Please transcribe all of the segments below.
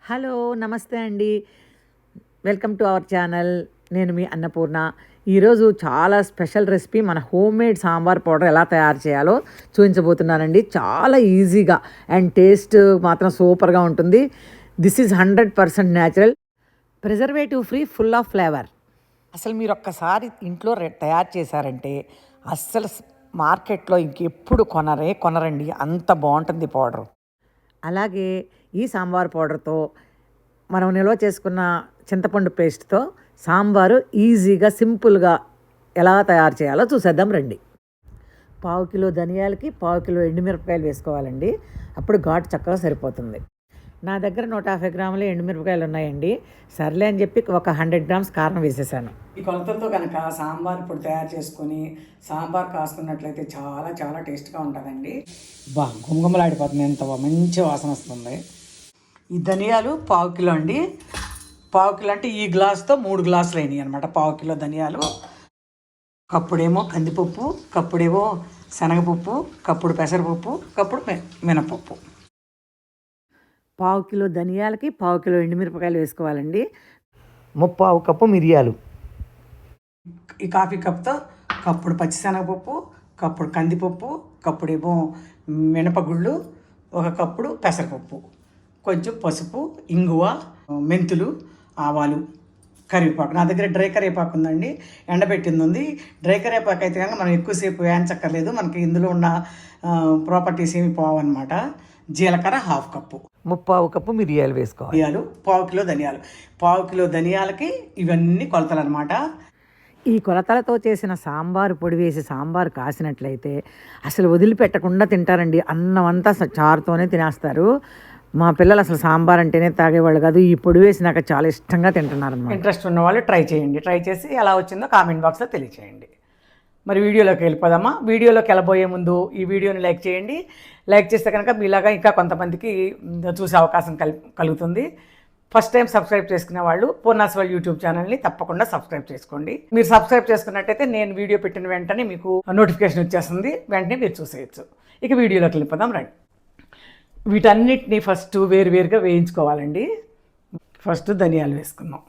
Hello నమస్తే అండి. Welcome to our channel. నేను మీ అన్నపూర్ణ. ఈరోజు చాలా స్పెషల్ రెసిపీ మన హోమ్మేడ్ సాంబార్ పౌడర్ ఎలా తయారు చేయాలో చూపించబోతున్నానండి. చాలా ఈజీగా అండ్ టేస్ట్ మాత్రం సూపర్గా ఉంటుంది. This is 100% natural, preservative free, full of flavour. అసలు మీరు ఒక్కసారి ఇంట్లో తయారు చేశారంటే అస్సలు మార్కెట్లో ఇంకెప్పుడు కొనరండి, అంత బాగుంటుంది పౌడర్. అలాగే ఈ సాంబార్ పౌడర్తో మనం నిల్వ చేసుకున్న చింతపండు పేస్ట్తో సాంబారు ఈజీగా సింపుల్గా ఎలా తయారు చేయాలో చూసేద్దాం రండి. 1/2 కిలో ధనియాలకి 1/2 కిలో ఎండుమిరపకాయలు వేసుకోవాలండి. అప్పుడు ఘాటు చక్కగా సరిపోతుంది. నా దగ్గర 150 గ్రాముల ఎండుమిరపకాయలు ఉన్నాయండి. సర్లే అని చెప్పి ఒక 100 గ్రామ్స్ కారం వేసేసాను. ఈ కొలతలతో కనుక సాంబార్ ఇప్పుడు తయారు చేసుకొని సాంబార్ కాసుకున్నట్లయితే చాలా చాలా టేస్ట్గా ఉంటుందండి. గుమగుమలాడిపోతుంది, ఎంత మంచి వాసన వస్తుంది. ఈ ధనియాలు 1/2 కిలో అండి. 1/2 కిలో అంటే ఈ గ్లాస్తో 3 గ్లాసులు అయినాయి అనమాట. 1/2 కిలో ధనియాలు, కప్పుడేమో కందిపప్పు, కప్పుడేమో శనగపప్పు, కప్పుడు పెసరపప్పు, కప్పుడు మినపప్పు. 1/2 కిలో ధనియాలకి 1/2 కిలో ఎండుమిరపకాయలు వేసుకోవాలండి. 3/4 కప్పు మిరియాలు. ఈ కాఫీ కప్తో కప్పుడు పచ్చిశనగపప్పు, కప్పుడు కందిపప్పు, కప్పుడేమో మినపగుళ్ళు, 1 కప్పుడు పెసరపప్పు, కొంచెం పసుపు, ఇంగువ, మెంతులు, ఆవాలు, కరివేపాకు. నా దగ్గర డ్రై కరివేపాకు ఉందండి, ఎండబెట్టింది ఉంది. డ్రై కరివేపాకు అయితే కనుక మనం ఎక్కువసేపు వేయించక్కర్లేదు, మనకి ఇందులో ఉన్న ప్రాపర్టీస్ ఏమి పోవన్నమాట. జీలకర్ర 1/2 కప్పు, 3/4 కప్పు మిరియాలు వేసుకోవాలి. మిరియాలు 1/4 కిలో ధనియాలు. 1/4 కిలో ధనియాలకి ఇవన్నీ కొలతలు అనమాట. ఈ కొలతలతో చేసిన సాంబారు పొడి వేసి సాంబారు కాసినట్లయితే అసలు వదిలిపెట్టకుండా తింటారండి. అన్నం అంతా చారుతోనే తినేస్తారు. మా పిల్లలు అసలు సాంబార్ అంటేనే తాగేవాళ్ళు కాదు. ఈ పొడి వేసి నాకు చాలా ఇష్టంగా తింటున్నారు అన్నమాట. ఇంట్రెస్ట్ ఉన్న వాళ్ళు ట్రై చేయండి. ట్రై చేసి ఎలా వచ్చిందో కామెంట్ బాక్స్లో తెలియచేయండి. మరి వీడియోలోకి వెళ్ళిపోదామా? వీడియోలోకి వెళ్ళబోయే ముందు ఈ వీడియోని లైక్ చేయండి. లైక్ చేస్తే కనుక మీలాగా ఇంకా కొంతమందికి చూసే అవకాశం కలుగుతుంది. ఫస్ట్ టైం సబ్స్క్రైబ్ చేసుకునే వాళ్ళు పూర్ణాస్ వరల్డ్ యూట్యూబ్ ఛానల్ని తప్పకుండా సబ్స్క్రైబ్ చేసుకోండి. మీరు సబ్స్క్రైబ్ చేసుకున్నట్టయితే నేను వీడియో పెట్టిన వెంటనే మీకు నోటిఫికేషన్ వచ్చేస్తుంది, వెంటనే మీరు చూసేయచ్చు. ఇక వీడియోలోకి వెళ్ళిపోదాం రండి. వీటన్నిటిని ఫస్ట్ వేరువేరుగా వేయించుకోవాలండి. ఫస్ట్ ధనియాలు వేసుకుందాం.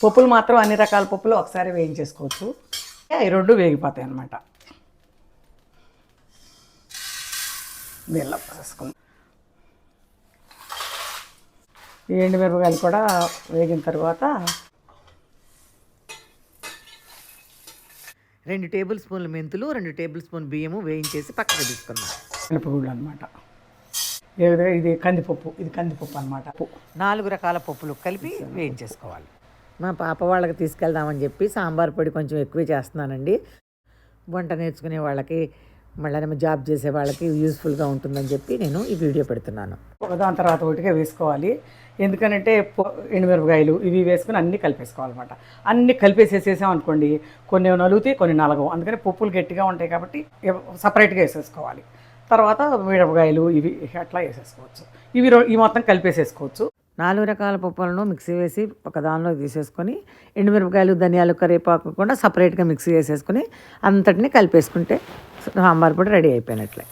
పప్పులు మాత్రం అన్ని రకాల పప్పులు ఒకసారి వేయించేసుకోవచ్చు. ఈ 2 వేగిపోతాయి అన్నమాట. బెల్లం వేసుకుందాం. ఈ ఎండుమిరపకాయలు కూడా వేగిన తర్వాత 2 టేబుల్ స్పూన్ల మెంతులు, 2 టేబుల్ స్పూన్ బియ్యము వేయించేసి పక్కకు తీసుకుందాం. మినపగుళ్ళు అనమాట. ఇది కందిపప్పు, ఇది కందిపప్పు అనమాట. 4 రకాల పప్పులు కలిపి వేయించేసుకోవాలి. మా పాప వాళ్ళకి తీసుకెళ్దామని చెప్పి సాంబార్ పొడి కొంచెం ఎక్కువే చేస్తున్నానండి. వంట నేర్చుకునే వాళ్ళకి, మళ్ళీ జాబ్ చేసే వాళ్ళకి యూస్ఫుల్గా ఉంటుందని చెప్పి నేను ఈ వీడియో పెడుతున్నాను. ఒకదాని తర్వాత ఒకటిగా వేసుకోవాలి. ఎందుకనంటే ఎండుమిరపకాయలు ఇవి వేసుకుని అన్నీ కలిపేసుకోవాలన్నమాట. అన్నీ కలిపేసేసాం అనుకోండి, కొన్ని నలుగుతాయి, కొన్ని నలగవు. అందుకని పప్పులు గట్టిగా ఉంటాయి కాబట్టి సపరేట్గా వేసేసుకోవాలి. తర్వాత మిరపకాయలు ఇవి అట్లా వేసేసుకోవచ్చు. ఈ మొత్తం కలిపేసేసుకోవచ్చు. 4 రకాల పప్పులను మిక్సీ వేసి ఒక దానిలో తీసేసుకొని ఎండుమిరపకాయలు, ధనియాలు, కరివేపాకు కూడా సపరేట్గా మిక్సీ వేసేసుకొని అంతటిని కలిపేసుకుంటే సాంబార్ పొడి రెడీ అయిపోయినట్లే.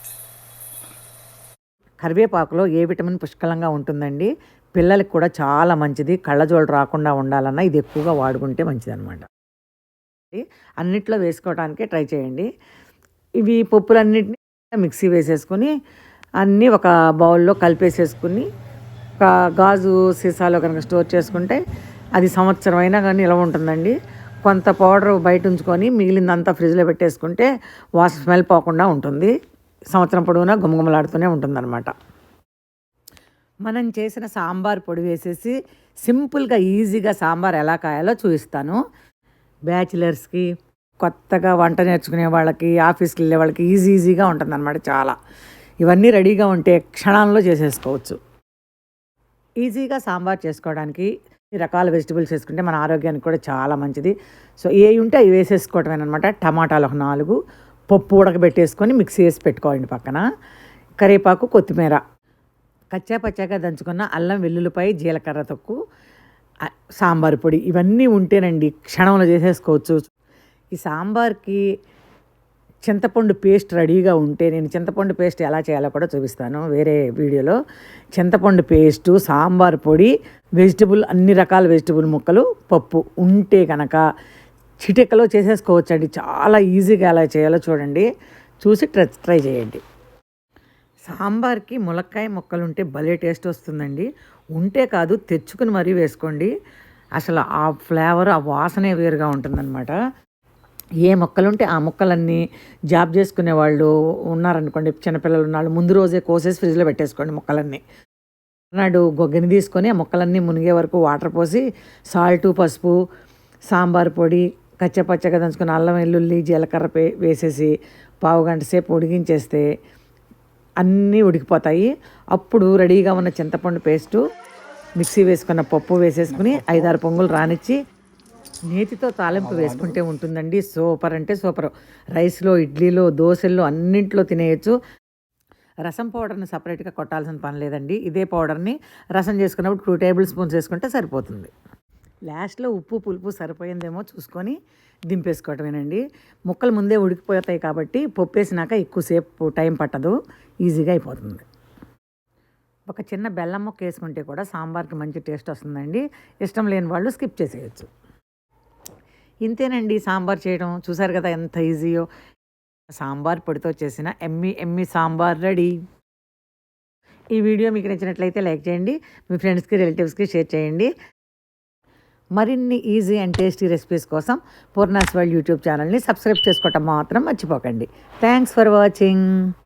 కరివేపాకులో ఏ విటమిన్ పుష్కలంగా ఉంటుందండి. పిల్లలకి కూడా చాలా మంచిది. కళ్ళజోళ్ళు రాకుండా ఉండాలన్నా ఇది ఎక్కువగా వాడుకుంటే మంచిది అనమాట. అన్నిట్లో వేసుకోవడానికే ట్రై చేయండి. ఇవి పప్పులన్నింటినీ మిక్సీ వేసేసుకొని అన్నీ ఒక బౌల్లో కలిపేసేసుకుని ఒక గాజు సీసాలో కనుక స్టోర్ చేసుకుంటే అది సంవత్సరం అయినా కానీ నిలవ ఉంటుందండి. కొంత పౌడర్ బయట ఉంచుకొని మిగిలిందంతా ఫ్రిడ్జ్లో పెట్టేసుకుంటే స్మెల్ పోకుండా ఉంటుంది. సంవత్సరం పొడవునా గుమగుమలాడుతూనే ఉంటుందన్నమాట. మనం చేసిన సాంబార్ పొడి వేసేసి సింపుల్గా ఈజీగా సాంబార్ ఎలా కాయాలో చూపిస్తాను. బ్యాచిలర్స్కి, కొత్తగా వంట నేర్చుకునే వాళ్ళకి, ఆఫీస్కి వెళ్ళే వాళ్ళకి ఈజీగా ఉంటుందన్నమాట. చాలా ఇవన్నీ రెడీగా ఉంటే క్షణాల్లో చేసేసుకోవచ్చు. ఈజీగా సాంబార్ చేసుకోవడానికి ఈ రకాల వెజిటబుల్స్ వేసుకుంటే మన ఆరోగ్యానికి కూడా చాలా మంచిది. సో ఏ ఉంటే అవి వేసేసుకోవటమేనమాట. టమాటాలు ఒక 4, పప్పు ఉడకబెట్టేసుకొని మిక్సీ వేసి పెట్టుకోండి పక్కన. కరివేపాకు, కొత్తిమీర, కచ్చా పచ్చాగా దంచుకున్న అల్లం, వెల్లుల్లిపాయ, జీలకర్ర తొక్కు, సాంబార్ పొడి ఇవన్నీ ఉంటేనండి క్షణంలో చేసేసుకోవచ్చు. ఈ సాంబార్కి చింతపండు పేస్ట్ రెడీగా ఉంటే నేను చింతపండు పేస్ట్ ఎలా చేయాలో కూడా చూపిస్తాను వేరే వీడియోలో. చింతపండు పేస్టు, సాంబార్ పొడి, అన్ని రకాల వెజిటబుల్ ముక్కలు, పప్పు ఉంటే కనుక చిటికలో చేసేసుకోవచ్చండి. చాలా ఈజీగా ఎలా చేయాలో చూడండి, చూసి ట్రై చేయండి. సాంబార్కి ములక్కాయ ముక్కలు ఉంటే భలే టేస్ట్ వస్తుందండి. ఉంటే కాదు, తెచ్చుకుని మరీ వేసుకోండి. అసలు ఆ ఫ్లేవర్, ఆ వాసనే వేరుగా ఉంటుందన్నమాట. ఏ మొక్కలుంటే ఆ మొక్కలన్నీ జాబ్ చేసుకునే వాళ్ళు ఉన్నారనుకోండి, చిన్నపిల్లలు ఉన్నాళ్ళు, ముందు రోజే కోసేసి ఫ్రిడ్జ్లో పెట్టేసుకోండి మొక్కలన్నీ. నాడు గొగ్గని తీసుకొని ఆ మొక్కలన్నీ మునిగే వరకు వాటర్ పోసి సాల్టు, పసుపు, సాంబార్ పొడి, కచ్చపచ్చగా దంచుకుని అల్లం, వెల్లుల్లి, జీలకర్ర వేసేసి పావుగంట సేపు ఉడికించేస్తే అన్నీ ఉడికిపోతాయి. అప్పుడు రెడీగా ఉన్న చింతపండు పేస్టు, మిక్సీ వేసుకున్న పప్పు వేసేసుకుని 5-6 పొంగులు రానిచ్చి నేతితో తాలింపు వేసుకుంటే ఉంటుందండి. సూపర్ అంటే సూపర్. రైస్లో, ఇడ్లీలో, దోశల్లో అన్నింట్లో తినేయచ్చు. రసం పౌడర్ని సపరేట్గా కొట్టాల్సిన పని లేదండి. ఇదే పౌడర్ని రసం చేసుకున్నప్పుడు 2 టేబుల్ స్పూన్స్ వేసుకుంటే సరిపోతుంది. లాస్ట్లో ఉప్పు, పులుపు సరిపోయిందేమో చూసుకొని దింపేసుకోవటమేనండి. ముక్కలు ముందే ఉడికిపోతాయి కాబట్టి పప్పు వేసినాక ఎక్కువసేపు టైం పట్టదు, ఈజీగా అయిపోతుంది. ఒక చిన్న బెల్లం ముక్క వేసుకుంటే కూడా సాంబార్కి మంచి టేస్ట్ వస్తుందండి. ఇష్టం లేని వాళ్ళు స్కిప్ చేసేయచ్చు. ఇంతేనండి సాంబార్ చేయడం. చూసారు కదా ఎంత ఈజీయో. సాంబార్ పొడితో చేసిన ఎమ్మి సాంబార్ రెడీ. ఈ వీడియో మీకు నచ్చినట్లయితే లైక్ చేయండి, మీ ఫ్రెండ్స్కి, రిలేటివ్స్కి షేర్ చేయండి. మరిన్ని ఈజీ అండ్ టేస్టీ రెసిపీస్ కోసం పూర్ణాస్ వరల్డ్ యూట్యూబ్ ఛానల్ని సబ్స్క్రైబ్ చేసుకోవటం మాత్రం మర్చిపోకండి. Thanks for watching.